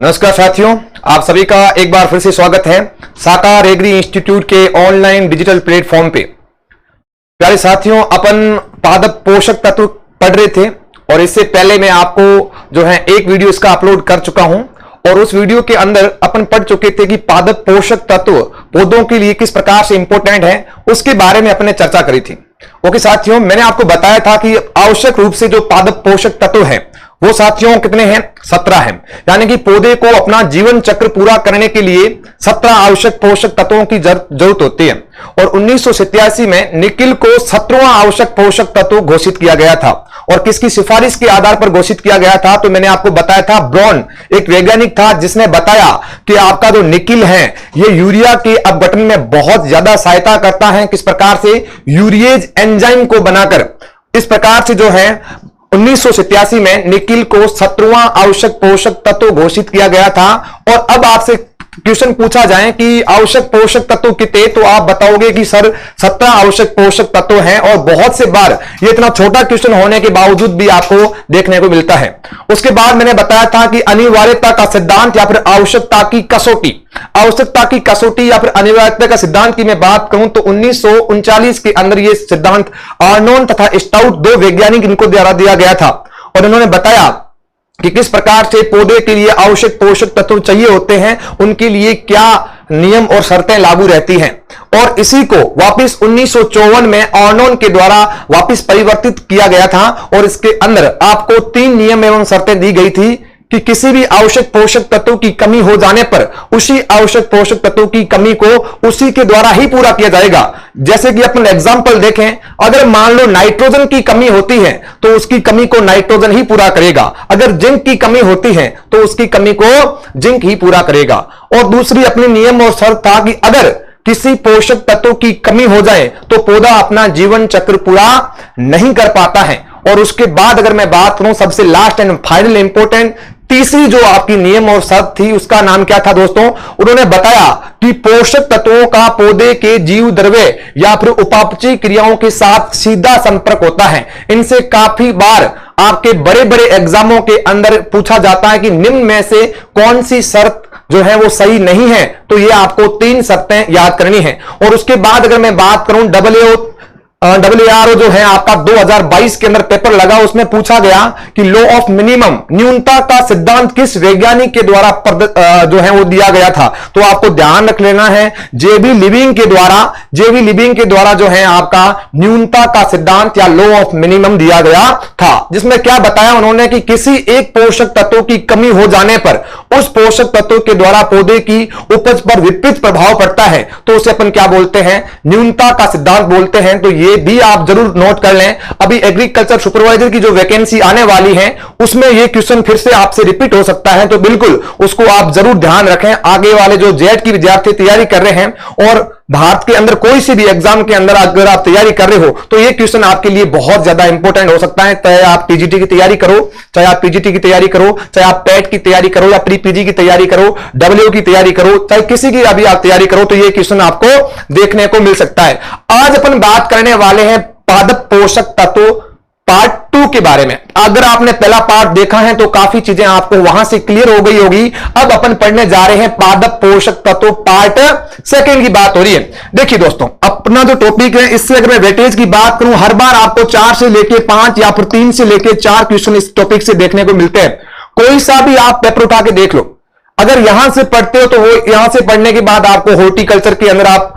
नमस्कार साथियों, आप सभी का एक बार फिर से स्वागत है साकार एग्री इंस्टीट्यूट के ऑनलाइन डिजिटल प्लेटफॉर्म पे। प्यारे साथियों, अपन पादप पोषक तत्व पढ़ रहे थे और इससे पहले मैं आपको जो है एक वीडियो इसका अपलोड कर चुका हूं और उस वीडियो के अंदर अपन पढ़ चुके थे कि पादप पोषक तत्व पौधों के लिए किस प्रकार से इंपॉर्टेंट है, उसके बारे में अपने चर्चा करी थी। ओके साथियों, मैंने आपको बताया था कि आवश्यक रूप से जो पादप पोषक तत्व है वो साथियों कितने हैं? 17 हैं। यानी कि पौधे को अपना जीवन चक्र पूरा करने के लिए 17 आवश्यक पोषक तत्वों की जरूरत होती है और 1987 में निकिल को 17वां आवश्यक पोषक तत्व घोषित किया गया था। और किसकी सिफारिश के आधार पर घोषित किया गया था? तो मैंने आपको बताया था ब्रॉन एक वैज्ञानिक था जिसने बताया कि आपका जो निकिल है ये यूरिया के अपघटन में बहुत ज्यादा सहायता करता है। किस प्रकार से? यूरिएज एंजाइम को बनाकर। इस प्रकार से जो है 1987 में निकिल को 17वां आवश्यक पोषक तत्व घोषित किया गया था। और अब आपसे क्वेश्चन पूछा जाए कि आवश्यक पोषक तत्व कितने, तो आप बताओगे कि सर 17 आवश्यक पोषक तत्व हैं। और बहुत से बार ये इतना छोटा क्वेश्चन होने के बावजूद भी आपको देखने को मिलता है। उसके बाद मैंने बताया था कि अनिवार्यता का सिद्धांत या फिर आवश्यकता की कसौटी, आवश्यकता की कसौटी या फिर अनिवार्यता का सिद्धांत की मैं बात करूं तो 1939 के अंदर यह सिद्धांत आर्नोन तथा स्टाउट दो वैज्ञानिक इनको द्वारा दिया गया था और इन्होंने बताया कि किस प्रकार से पौधे के लिए आवश्यक पोषक तत्व चाहिए होते हैं, उनके लिए क्या नियम और शर्तें लागू रहती हैं। और इसी को वापस 1954 में आर्नोन के द्वारा वापस परिवर्तित किया गया था और इसके अंदर आपको 3 नियम एवं शर्तें दी गई थी कि किसी भी आवश्यक पोषक तत्व की कमी हो जाने पर उसी आवश्यक पोषक तत्व की कमी को उसी के द्वारा ही पूरा किया जाएगा। जैसे कि अपन एग्जांपल देखें, अगर मान लो नाइट्रोजन की कमी होती है तो उसकी कमी को नाइट्रोजन ही पूरा करेगा। अगर जिंक की कमी होती है तो उसकी कमी को जिंक ही पूरा करेगा। और दूसरी अपनी नियम और शर्त था कि अगर किसी पोषक तत्व की कमी हो जाए तो पौधा अपना जीवन चक्र पूरा नहीं कर पाता है। और उसके बाद अगर मैं बात करूं सबसे लास्ट एंड फाइनल इंपॉर्टेंट तीसरी जो आपकी नियम और शर्त थी उसका नाम क्या था दोस्तों? उन्होंने बताया कि पोषक तत्वों का पौधे के जीव द्रव्य या फिर उपापचय क्रियाओं के साथ सीधा संपर्क होता है। इनसे काफी बार आपके बड़े बड़े एग्जामों के अंदर पूछा जाता है कि निम्न में से कौन सी शर्त जो है वो सही नहीं है। तो ये आपको 3 शर्तें याद करनी है। और उसके बाद अगर मैं बात करूं WARO जो है आपका 2022 के अंदर पेपर लगा, उसमें पूछा गया कि लॉ ऑफ मिनिमम न्यूनता का सिद्धांत किस वैज्ञानिक के द्वारा जो है वो दिया गया था। तो आपको ध्यान रख लेना है जेबी लिविंग के द्वारा जो है आपका न्यूनता का सिद्धांत या लॉ ऑफ मिनिमम दिया गया था, जिसमें क्या बताया उन्होंने कि किसी एक पोषक तत्व की कमी हो जाने पर उस पोषक तत्व के द्वारा पौधे की उपज पर विपरीत प्रभाव पड़ता है तो उसे अपन क्या बोलते हैं? न्यूनता का सिद्धांत बोलते हैं। तो ये भी आप जरूर नोट कर लें। अभी एग्रीकल्चर सुपरवाइजर की जो वैकेंसी आने वाली है उसमें ये क्वेश्चन फिर से आपसे रिपीट हो सकता है, तो बिल्कुल उसको आप जरूर ध्यान रखें। आगे वाले जो जेट की विद्यार्थी तैयारी कर रहे हैं और भारत के अंदर कोई सी भी एग्जाम के अंदर अगर आप तैयारी कर रहे हो तो ये क्वेश्चन आपके लिए बहुत ज्यादा इंपॉर्टेंट हो सकता है। चाहे आप टीजीटी की तैयारी करो, चाहे आप पीजीटी की तैयारी करो, चाहे आप पैट की तैयारी करो या प्री पीजी की तैयारी करो, डब्ल्यू की तैयारी करो, चाहे किसी की अभी आप तैयारी करो, तो ये क्वेश्चन आपको देखने को मिल सकता है। आज अपन बात करने वाले हैं पादप पोषक तत्व पार्ट 2 के बारे में। अगर आपने पहला पार्ट देखा है तो काफी चीजें आपको वहां से क्लियर हो गई होगी। अब अपन पढ़ने जा रहे हैं पादप पोषक तत्व पार्ट 2 की बात हो रही है। देखिए दोस्तों, अपना जो टॉपिक है इससे अगर मैं वेटेज की बात करूं, हर बार आपको 4 से लेके 5 या फिर 3 से लेके 4 क्वेश्चन इस टॉपिक से देखने को मिलते हैं। कोई सा भी आप पेपर उठा के देख लो, अगर यहां से पढ़ते हो तो वो यहां से पढ़ने के बाद आपको हॉर्टिकल्चर के अंदर आप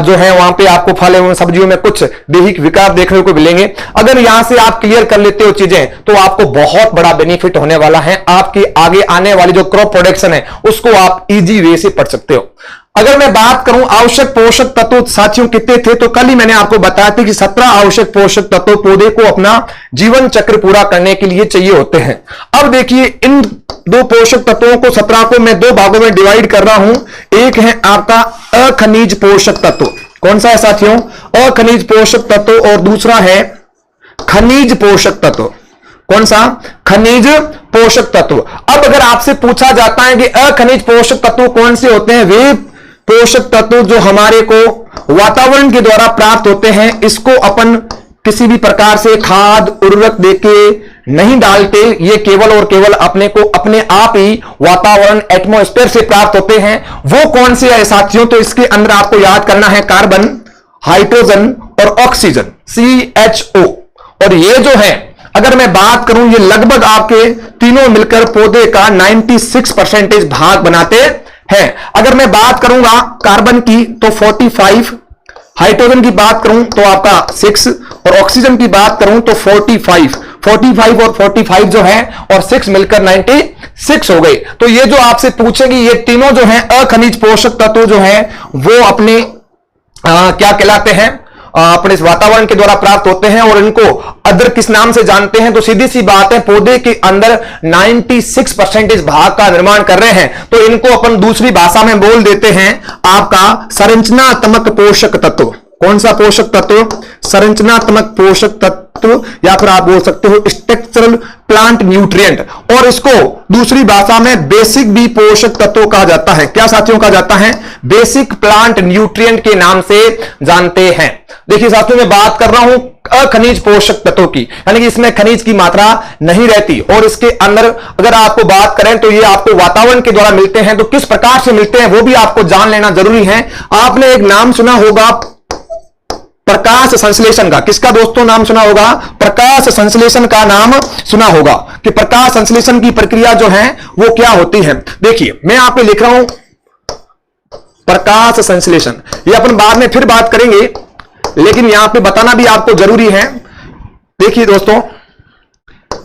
जो है वहां पे आपको फल एवं सब्जियों में कुछ दैहिक विकार देखने को मिलेंगे। अगर यहां से आप क्लियर कर लेते हो चीजें तो आपको बहुत बड़ा बेनिफिट होने वाला है। आपके आगे आने वाली जो क्रॉप प्रोडक्शन है उसको आप इजी वे से पढ़ सकते हो। अगर मैं बात करूं आवश्यक पोषक तत्व साथियों कितने थे, तो कल ही मैंने आपको बताया था कि 17 आवश्यक पोषक तत्व पौधे को अपना जीवन चक्र पूरा करने के लिए चाहिए होते हैं। अब देखिए, इन 2 पोषक तत्वों को 17 को मैं 2 भागों में डिवाइड कर रहा हूं। एक है आपका अखनिज पोषक तत्व। कौन सा है साथियों? अखनिज पोषक तत्व। और दूसरा है खनिज पोषक तत्व। कौन सा? खनिज पोषक तत्व। अब अगर आपसे पूछा जाता है कि अखनिज पोषक तत्व कौन से होते हैं, वे पोषक तत्व जो हमारे को वातावरण के द्वारा प्राप्त होते हैं, इसको अपन किसी भी प्रकार से खाद उर्वरक देके नहीं डालते, ये केवल और केवल अपने को अपने आप ही वातावरण एटमॉस्फेयर से प्राप्त होते हैं। वो कौन से है साथियों? तो इसके अंदर आपको याद करना है कार्बन, हाइड्रोजन और ऑक्सीजन, CHO। और ये जो है, अगर मैं बात करूं, ये लगभग आपके तीनों मिलकर पौधे का 96% भाग बनाते हैं। अगर मैं बात करूंगा कार्बन की तो 45, हाइड्रोजन की बात करूं तो आपका 6 और ऑक्सीजन की बात करूं तो 45 और 45 जो है और 6 मिलकर 96 हो गए। तो ये जो आपसे पूछेगी, ये तीनों जो है अखनिज पोषक तत्व जो है वो अपने क्या कहलाते हैं, अपने इस वातावरण के द्वारा प्राप्त होते हैं और इनको अदर किस नाम से जानते हैं? तो सीधी सी बात है, पौधे के अंदर 96% भाग का निर्माण कर रहे हैं, तो इनको अपन दूसरी भाषा में बोल देते हैं आपका संरचनात्मक पोषक तत्व। कौन सा पोषक तत्व? संरचनात्मक पोषक तत्व, या फिर आप बोल सकते हो स्ट्रक्चरल प्लांट न्यूट्रिएंट। और इसको दूसरी भाषा में बेसिक भी पोषक तत्व कहा जाता है। क्या साथियों कहा जाता है? बेसिक प्लांट न्यूट्रिएंट के नाम से जानते हैं। देखिए साथियों, मैं बात कर रहा हूं अखनिज पोषक तत्वों की, यानी कि इसमें खनिज की मात्रा नहीं रहती और इसके अंदर अगर आपको बात करें तो ये आपको वातावरण के द्वारा मिलते हैं। तो किस प्रकार से मिलते हैं वो भी आपको जान लेना जरूरी है। आपने एक नाम सुना होगा प्रकाश संश्लेषण का। किसका दोस्तों नाम सुना होगा? प्रकाश संश्लेषण का नाम सुना होगा कि प्रकाश संश्लेषण की प्रक्रिया जो है वो क्या होती है। देखिए मैं यहां पे लिख रहा हूं प्रकाश संश्लेषण, ये अपन बाद में फिर बात करेंगे, लेकिन यहां पे बताना भी आपको जरूरी है। देखिए दोस्तों,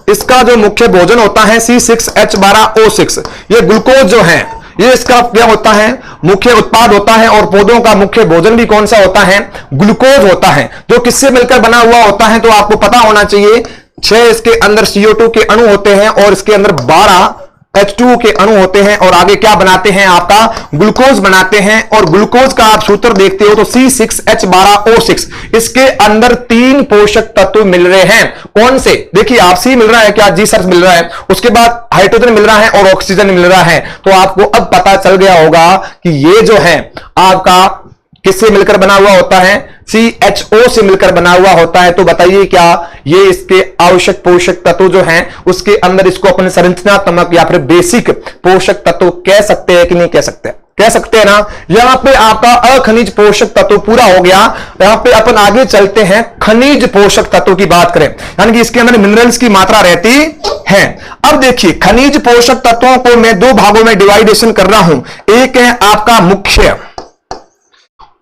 इसका जो मुख्य भोजन होता है C6H12O6, ये ग्लूकोज जो है ये इसका क्या होता है? मुख्य उत्पाद होता है। और पौधों का मुख्य भोजन भी कौन सा होता है? ग्लूकोज होता है, जो किससे मिलकर बना हुआ होता है? तो आपको पता होना चाहिए 6 इसके अंदर CO2 के अणु होते हैं और इसके अंदर 12 H2O के अणु होते हैं और आगे क्या बनाते हैं? आपका ग्लूकोज बनाते हैं। और ग्लूकोज का आप सूत्र देखते हो तो C6H12O6, इसके अंदर 3 पोषक तत्व मिल रहे हैं। कौन से? देखिए आप C मिल रहा है, क्या जी सर मिल रहा है, उसके बाद हाइड्रोजन मिल रहा है और ऑक्सीजन मिल रहा है। तो आपको अब पता चल गया होगा कि ये जो है आपका किससे मिलकर बना हुआ होता है? CHO से मिलकर बना हुआ होता है। तो बताइए क्या ये इसके आवश्यक पोषक तत्व जो हैं उसके अंदर इसको अपने संरचनात्मक या फिर बेसिक पोषक तत्व कह सकते हैं कि नहीं कह सकते? कह सकते हैं ना। यहां पे आपका अखनिज पोषक तत्व पूरा हो गया। यहां पे अपन आगे चलते हैं, खनिज पोषक तत्व की बात करें, यानी कि इसके अंदर मिनरल्स की मात्रा रहती है। अब देखिए खनिज पोषक तत्वों को मैं 2 भागों में डिवाइडेशन कर रहा हूं। एक है आपका मुख्य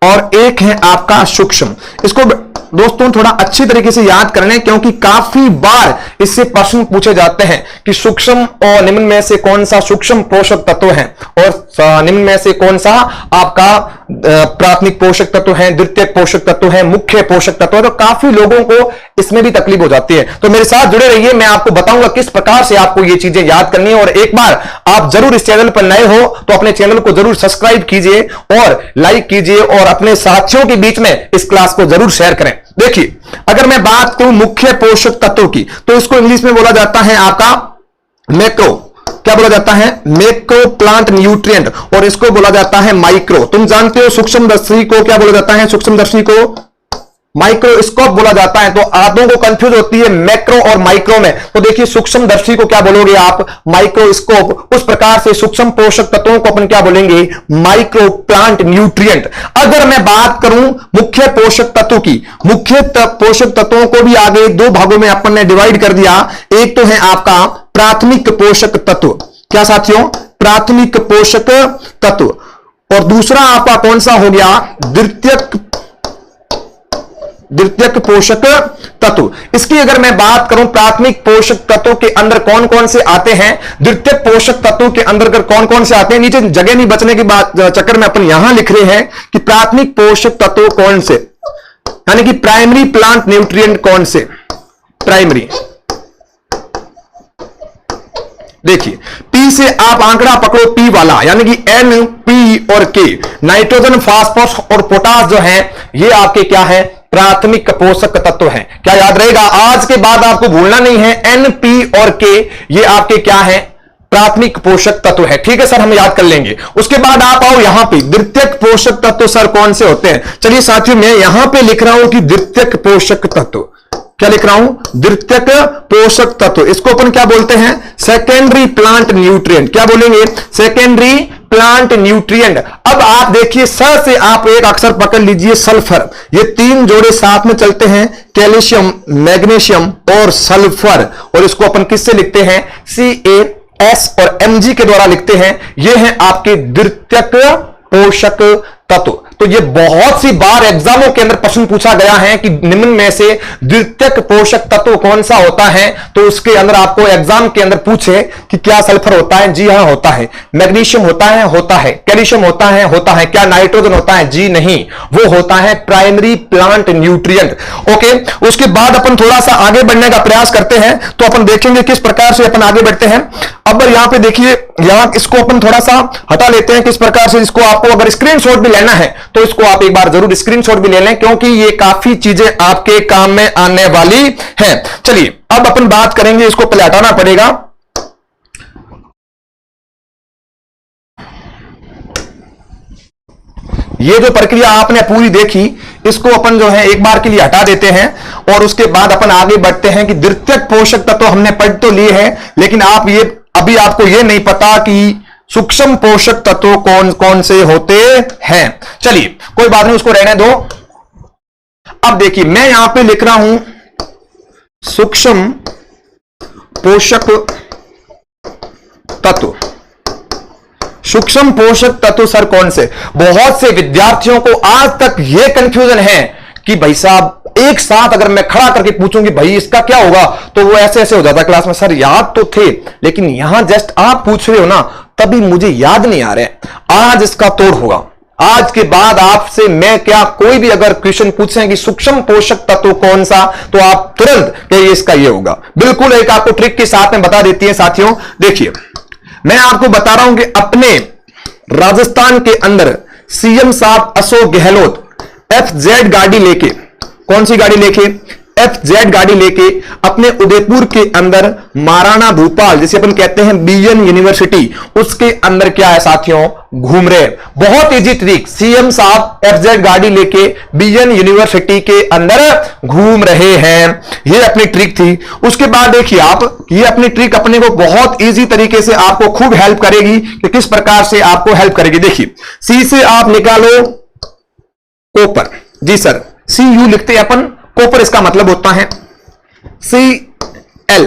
और एक है आपका सूक्ष्म। इसको दोस्तों थोड़ा अच्छी तरीके से याद कर लें, क्योंकि काफी बार इससे प्रश्न पूछे जाते हैं कि सूक्ष्म और निम्न में से कौन सा सूक्ष्म पोषक तत्व है और निम्न में से कौन सा आपका प्राथमिक पोषक तत्व है, द्वितीयक पोषक तत्व है, मुख्य पोषक तत्व है। तो काफी लोगों को इसमें भी तकलीफ हो जाती है। तो मेरे साथ जुड़े रहिए, मैं आपको बताऊंगा किस प्रकार से आपको ये चीजें याद करनी है। और एक बार आप जरूर इस चैनल पर नए हो तो अपने चैनल को जरूर सब्सक्राइब कीजिए और लाइक कीजिए और अपने साथियों के बीच में इस क्लास को जरूर शेयर करें। देखिए अगर मैं बात करूं मुख्य पोषक तत्व की, तो इसको इंग्लिश में बोला जाता है आपका मैक्रो। क्या बोला जाता है? Macro plant nutrient. और इसको बोला जाता है माइक्रो। तुम जानते हो सूक्ष्मदर्शी को क्या बोला जाता है? सूक्ष्मदर्शी को माइक्रोस्कोप बोला जाता है। तो आदों को कंफ्यूज होती है मैक्रो और माइक्रो में। तो देखिए सूक्ष्मदर्शी को क्या बोलोगे आप? माइक्रोस्कोप। उस प्रकार से सूक्ष्म पोषक तत्वों को अपन क्या बोलेंगे? Micro plant nutrient. अगर मैं बात करूं मुख्य पोषक तत्व की, मुख्य पोषक तत्वों को भी आगे 2 भागों में अपन ने डिवाइड कर दिया। एक तो है आपका प्राथमिक पोषक तत्व। क्या साथियों? प्राथमिक पोषक तत्व। और दूसरा आपका कौन सा हो गया? द्वितीयक पोषक तत्व। इसकी अगर मैं बात करूं प्राथमिक पोषक तत्व के अंदर कौन कौन से आते हैं, द्वितीयक पोषक तत्व के अंदर कौन कौन से आते हैं, नीचे जगह नहीं बचने की बात चक्कर में अपन यहां लिख रहे हैं कि प्राथमिक पोषक तत्व कौन से, यानी कि प्राइमरी प्लांट न्यूट्रिएंट कौन से? प्राइमरी। देखिए पी से आप आंकड़ा पकड़ो, पी वाला, यानी कि N, P और K, नाइट्रोजन, फास्फोरस और पोटास जो है ये आपके क्या है? प्राथमिक पोषक तत्व है। क्या याद रहेगा? आज के बाद आपको भूलना नहीं है, N, P और K ये आपके क्या है? प्राथमिक पोषक तत्व है। ठीक है सर, हम याद कर लेंगे। उसके बाद आप आओ यहां पे द्वितीयक पोषक तत्व सर कौन से होते हैं? चलिए साथियों मैं यहां पे लिख रहा हूं कि द्वितीयक पोषक तत्व। क्या लिख रहा हूं, द्वितीयक पोषक तत्व, इसको अपन क्या बोलते हैं, सेकेंडरी प्लांट न्यूट्रिएंट। क्या बोलेंगे, सेकेंडरी प्लांट न्यूट्रिएंट। अब आप देखिए स से आप एक अक्षर पकड़ लीजिए, सल्फर, ये तीन जोड़े साथ में चलते हैं, कैल्शियम, मैग्नीशियम और सल्फर, और इसको अपन किससे लिखते हैं, CaS और Mg के द्वारा लिखते हैं। ये हैं आपके द्वितीयक पोषक तत्व। तो ये बहुत सी बार एग्जामों के अंदर प्रश्न पूछा गया है कि निम्न में से द्वितीयक पोषक तत्व कौन सा होता है, तो उसके अंदर आपको एग्जाम के अंदर पूछे कि क्या सल्फर होता है, जी हां होता है, मैग्नीशियम होता है, कैल्शियम होता है, क्या नाइट्रोजन होता है, जी नहीं, वो होता है प्राइमरी प्लांट न्यूट्रिएंट। ओके, उसके बाद अपन थोड़ा सा आगे बढ़ने का प्रयास करते हैं, तो अपन देखेंगे किस प्रकार से अपन आगे बढ़ते हैं। अब यहां पे देखिए, यहां इसको अपन थोड़ा सा हटा लेते हैं, किस प्रकार से इसको आपको अगर स्क्रीनशॉट भी लेना है तो इसको आप एक बार जरूर स्क्रीनशॉट भी ले लें, क्योंकि ये काफी चीजें आपके काम में आने वाली हैं। चलिए अब अपन बात करेंगे, इसको पहले हटाना पड़ेगा। ये जो प्रक्रिया आपने पूरी देखी, इसको अपन जो है एक बार के लिए हटा देते हैं, और उसके बाद अपन आगे बढ़ते हैं कि द्वितीयक पोषक तत्व हमने पढ़ तो लिए हैं, लेकिन आप ये अभी आपको ये नहीं पता कि सूक्ष्म पोषक तत्व कौन कौन से होते हैं। चलिए कोई बात नहीं, उसको रहने दो। अब देखिए मैं यहां पे लिख रहा हूं सूक्ष्म पोषक तत्व। सूक्ष्म पोषक तत्व सर कौन से, बहुत से विद्यार्थियों को आज तक यह कंफ्यूजन है कि भाई साहब एक साथ अगर मैं खड़ा करके पूछूंगी भाई इसका क्या होगा, तो वो ऐसे ऐसे हो जाता क्लास में, सर याद तो थे लेकिन यहां जस्ट आप पूछ रहे हो ना, तभी मुझे याद नहीं आ रहा है। आज इसका तोड़ होगा। आज के बाद आपसे मैं क्या कोई भी अगर क्वेश्चन पूछें कि सूक्ष्म पोषक तत्व कौन सा, तो आप तुरंत कहिए इसका ये होगा। बिल्कुल एक आपको ट्रिक के साथ में बता देती है साथियों। देखिए मैं आपको बता रहा हूं कि अपने राजस्थान के अंदर CM साहब अशोक गहलोत FZ गाड़ी लेके, कौन सी गाड़ी लेके, FZ गाड़ी लेके अपने उदयपुर के अंदर महाराणा भूपाल, जिसे अपन कहते हैं BN यूनिवर्सिटी, उसके अंदर क्या है साथियों, घूम रहे। बहुत इजी ट्रिक, CM साहब FZ गाड़ी लेके BN यूनिवर्सिटी के अंदर घूम रहे हैं, ये अपनी ट्रिक थी। उसके बाद देखिए आप, ये अपनी ट्रिक अपने को बहुत इजी तरीके से आपको खूब हेल्प करेगी कि किस प्रकार से आपको हेल्प करेगी। देखिए C से आप निकालो कॉपर, जी सर Cu लिखते हैं अपन, कॉपर इसका मतलब होता है Cl,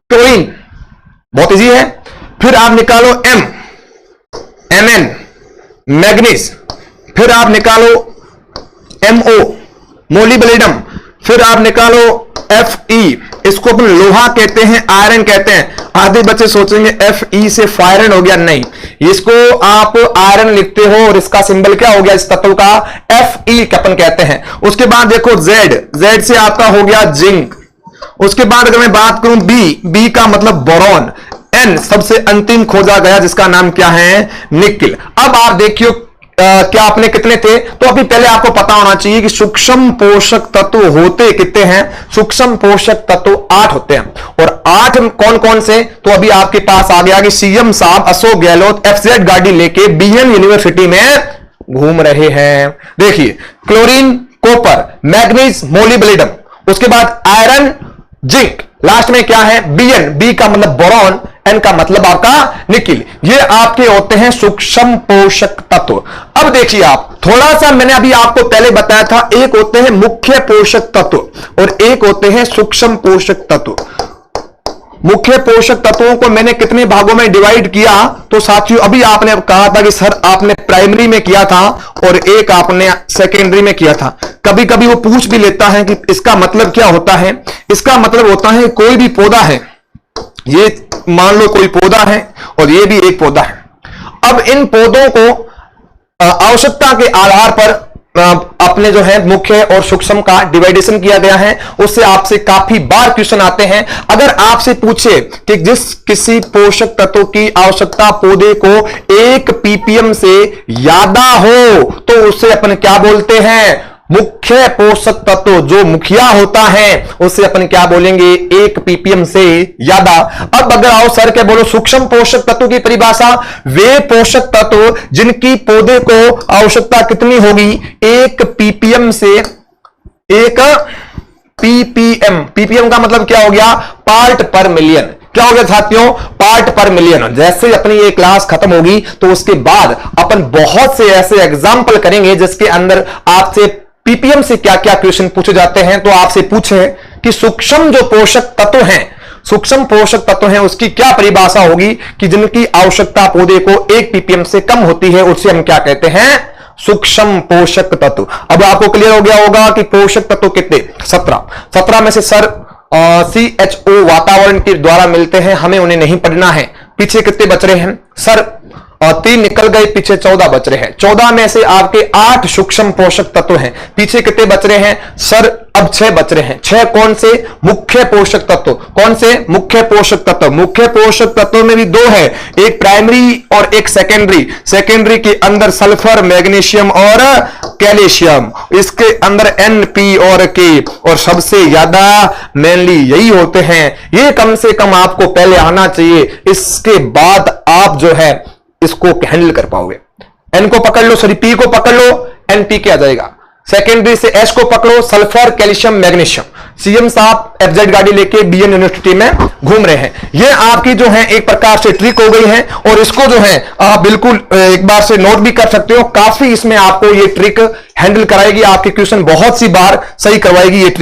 क्लोरीन, बहुत इजी है। फिर आप निकालो Mn, मैग्नीज, फिर आप निकालो Mo, मोलिब्डेनम, फिर आप निकालो Fe, इसको अपन लोहा कहते हैं, आयरन कहते हैं। आधे बच्चे सोचेंगे Fe से फायरन हो गया, नहीं, इसको आप आयरन लिखते हो और इसका सिंबल क्या हो गया इस तत्व का, Fe अपन कहते हैं। उसके बाद देखो Z से आपका हो गया जिंक। उसके बाद अगर मैं बात करूं B का मतलब बोरॉन। N सबसे अंतिम खोजा गया जिसका नाम क्या है, निकिल। अब आप देखियो क्या आपने कितने थे, तो अभी पहले आपको पता होना चाहिए कि सूक्ष्म पोषक तत्व होते कितने हैं। सूक्ष्म पोषक तत्व 8 होते हैं, और 8 कौन कौन से, तो अभी आपके पास आ गया कि CM साहब अशोक गहलोत FZ गाड़ी लेके BN यूनिवर्सिटी में घूम रहे हैं। देखिए क्लोरीन, कॉपर, मैग्नीज, मोलिब्डेनम, उसके बाद आयरन, जिंक, लास्ट में क्या है Bn, B का मतलब बोरॉन, N का मतलब आपका निकिल। ये आपके होते हैं सूक्ष्म पोषक तत्व। अब देखिए आप, थोड़ा सा मैंने अभी आपको पहले बताया था, एक होते हैं मुख्य पोषक तत्व और एक होते हैं सूक्ष्म पोषक तत्व। मुख्य पोषक तत्वों को मैंने कितने भागों में डिवाइड किया, तो साथियों अभी आपने कहा था कि सर आपने प्राइमरी में किया था और एक आपने सेकेंडरी में किया था। कभी कभी वो पूछ भी लेता है कि इसका मतलब क्या होता है। इसका मतलब होता है कोई भी पौधा है, ये मान लो कोई पौधा है और ये भी एक पौधा है। अब इन पौधों को आवश्यकता के आधार पर अपने जो है मुख्य और सूक्ष्म का डिवाइडेशन किया गया है। उससे आपसे काफी बार क्वेश्चन आते हैं। अगर आपसे पूछे कि जिस किसी पोषक तत्व की आवश्यकता पौधे को 1 ppm से ज्यादा हो, तो उसे अपन क्या बोलते हैं, मुख्य पोषक तत्व। जो मुखिया होता है उसे अपन क्या बोलेंगे, 1 ppm से ज्यादा। अब अगर आओ सर क्या बोलो, सूक्ष्म पोषक तत्व की परिभाषा, वे पोषक तत्व जिनकी पौधे को आवश्यकता कितनी होगी, 1 ppm से 1 पीपीएम। पीपीएम का मतलब क्या हो गया? पार्ट पर मिलियन। क्या हो गया साथियों? पार्ट पर मिलियन। जैसे अपनी ये क्लास खत्म होगी तो उसके बाद अपन बहुत से ऐसे एग्जाम्पल करेंगे जिसके अंदर आपसे पीपीएम से क्या क्या क्वेश्चन पूछे जाते हैं। तो आपसे पूछे कि सूक्ष्म जो पोषक तत्व हैं, सूक्ष्म पोषक तत्व हैं, उसकी क्या परिभाषा होगी कि जिनकी आवश्यकता पौधे को 1 पीपीएम से कम होती है, उससे हम क्या कहते हैं? सूक्ष्म पोषक तत्व। अब आपको क्लियर हो गया होगा कि पोषक तत्व कितने? 17 में से सर CHO वातावरण के द्वारा मिलते हैं, हमें उन्हें नहीं पढ़ना है। पीछे कितने बच रहे हैं सर? 3 निकल गए, पीछे 14 बच रहे हैं। 14 में से आपके 8 सूक्ष्म पोषक तत्व हैं। पीछे कितने बच रहे हैं सर? अब 6 बच रहे हैं। 6 कौन से? मुख्य पोषक तत्व। कौन से? मुख्य पोषक तत्व। मुख्य पोषक तत्व में भी 2 है, एक प्राइमरी और एक सेकेंडरी। सेकेंडरी के अंदर सल्फर, मैग्नीशियम और कैल्शियम। इसके अंदर NP और K, और सबसे ज्यादा मेनली यही होते हैं। ये कम से कम आपको पहले आना चाहिए, इसके बाद आप जो है इसको हैंडल कर पाओगे। N को पकड़ लो, सॉरी P को पकड़ लो, NP क्या आ जाएगा? सेकेंडरी से S को पकड़ो, सल्फर, कैल्शियम, मैग्नीशियम। CM साहब FZ गाड़ी लेके BN यूनिवर्सिटी में घूम रहे हैं। ये आपकी जो है एक प्रकार से ट्रिक हो गई है, और इसको जो है आप बिल्कुल एक बार से नोट भी कर सकते हो। काफी इसमें आपको ये ट्रिक हैंडल कराएगी, आपके क्वेश्चन बहुत सी बार सही करवाएगी ये ट्रिक।